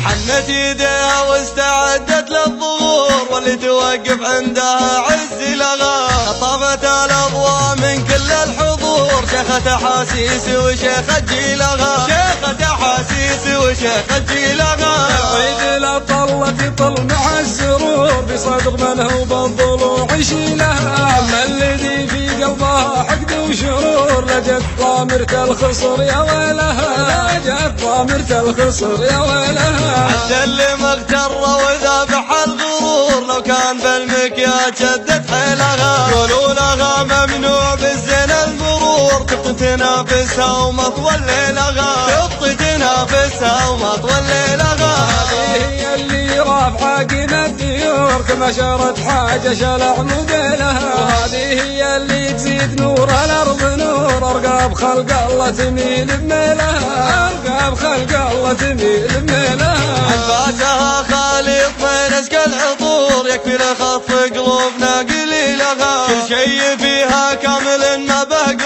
حنت يديها واستعدت للظهور، واللي توقف عندها عز لغا. طافت الاضواء من كل الحضور، شيخة احاسيس وشيخة جيلها، شيخة احاسيس وشيخة جيلها. العيد لا طلت يطل مع السرور، بصدر من هو بالضلوع يشيلها. اما الذي في قلبها حقد وشرور، لجت ضامرة الخصر يا ويلها، لجت ضامرة الخصر يا ويلها. حتى اللي مغتر وذابح الغرور، لو كان بالمكياج شدت حيلها. قولوا لها ممنوع بالزين المرور، تبطي تنافسها وما تولي لها، تبطي تنافسها وما تولي لها. هذه هي اللي رافعة قيمة الديور، كما شرت حاجة شلع موديلها. وهذه هي اللي تزيد نور الأرض نور، أرقاب خلق الله تميل بميلها، أرقاب خلق الله تميل بميلها. أنفاسها خالط من أزكى العطور، يكفي لخطف قلوبنا قليلها. كل شي فيها كامل ما به